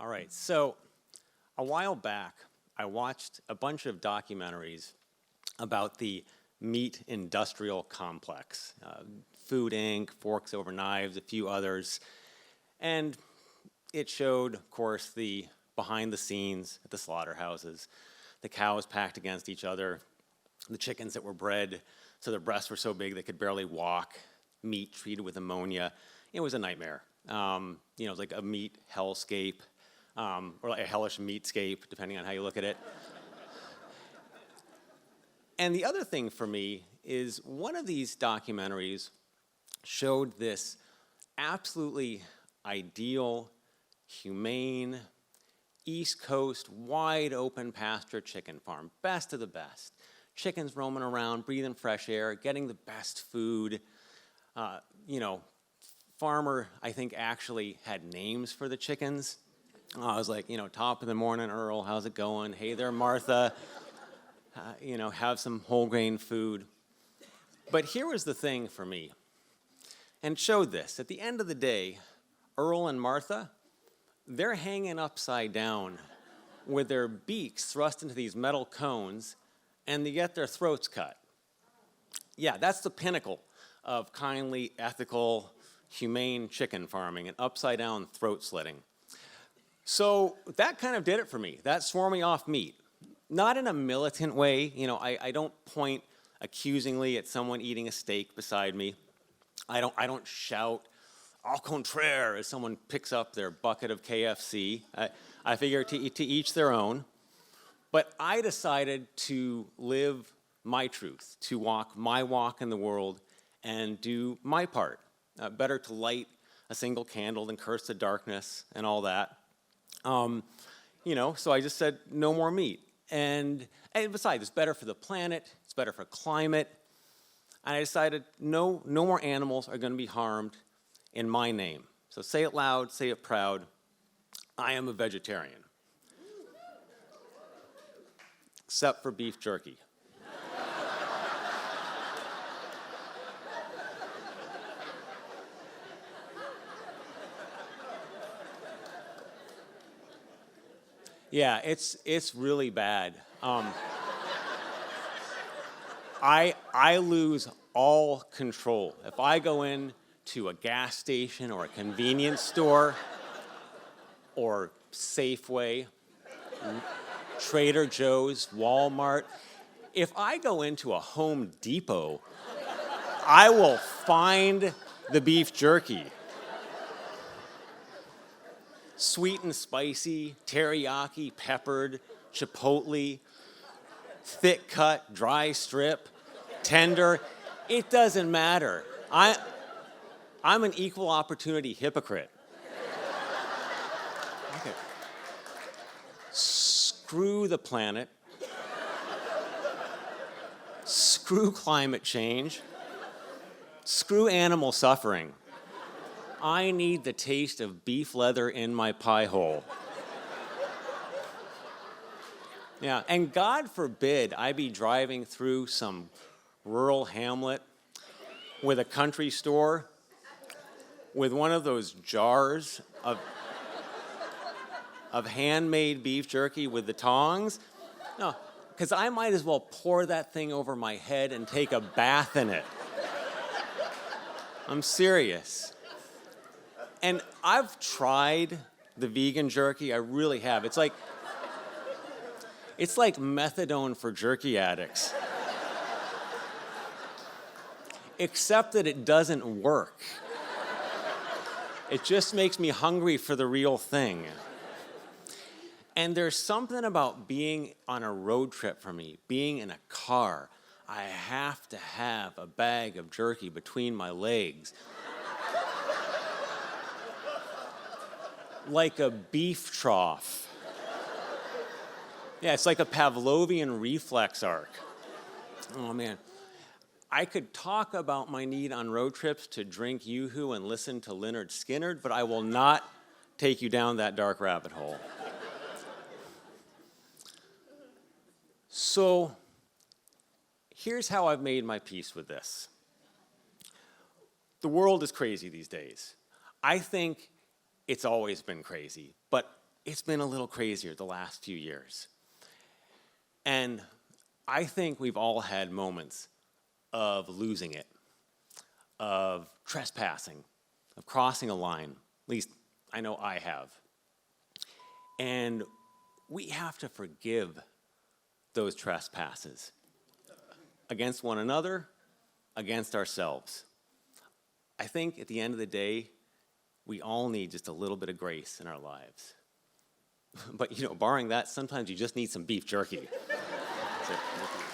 All right, so a while back, I watched a bunch of documentaries about the meat industrial complex. Food Inc., Forks Over Knives, a few others. And it showed, of course, the behind the scenes at the slaughterhouses. The cows packed against each other, the chickens that were bred so their breasts were so big they could barely walk, meat treated with ammonia. It was a nightmare. It was like a meat hellscape, or like a hellish meatscape, depending on how you look at it. And the other thing for me is one of these documentaries showed this absolutely ideal, humane, East Coast, wide open pasture chicken farm, best of the best. Chickens roaming around, breathing fresh air, getting the best food. Farmer, I think, actually had names for the chickens. I was like, top of the morning, Earl, how's it going? Hey there, Martha. Have some whole grain food. But here was the thing for me, and it showed this. At the end of the day, Earl and Martha, they're hanging upside down with their beaks thrust into these metal cones, and they get their throats cut. Yeah, that's the pinnacle of kindly, ethical, humane chicken farming, and upside down throat slitting. So that kind of did it for me. That swore me off meat. Not in a militant way. I don't point accusingly at someone eating a steak beside me. I don't shout au contraire as someone picks up their bucket of KFC. I figure to each their own. But I decided to live my truth, to walk my walk in the world and do my part. Better to light a single candle than curse the darkness and all that. So I just said no more meat. And besides, it's better for the planet, it's better for climate. And I decided no more animals are going to be harmed in my name. So say it loud, say it proud. I am a vegetarian. Except for beef jerky. Yeah, it's really bad. I lose all control. If I go in to a gas station or a convenience store or Safeway, Trader Joe's, Walmart, if I go into a Home Depot, I will find the beef jerky. Sweet and spicy, teriyaki, peppered, chipotle, thick cut, dry strip, tender. It doesn't matter. I'm an equal opportunity hypocrite. Okay. Screw the planet. Screw climate change. Screw animal suffering. I need the taste of beef leather in my pie hole. Yeah, and God forbid I be driving through some rural hamlet with a country store with one of those jars of handmade beef jerky with the tongs. No, because I might as well pour that thing over my head and take a bath in it. I'm serious. And I've tried the vegan jerky, I really have. It's like methadone for jerky addicts. Except that it doesn't work. It just makes me hungry for the real thing. And there's something about being on a road trip for me, being in a car. I have to have a bag of jerky between my legs. Like a beef trough. Yeah, it's like a Pavlovian reflex arc. Oh, man. I could talk about my need on road trips to drink Yoo-hoo and listen to Lynyrd Skynyrd, but I will not take you down that dark rabbit hole. So, here's how I've made my peace with this. The world is crazy these days. I think it's always been crazy, but it's been a little crazier the last few years. And I think we've all had moments of losing it, of trespassing, of crossing a line. At least I know I have. And we have to forgive those trespasses against one another, against ourselves. I think at the end of the day, we all need just a little bit of grace in our lives. But, barring that, sometimes you just need some beef jerky. That's it.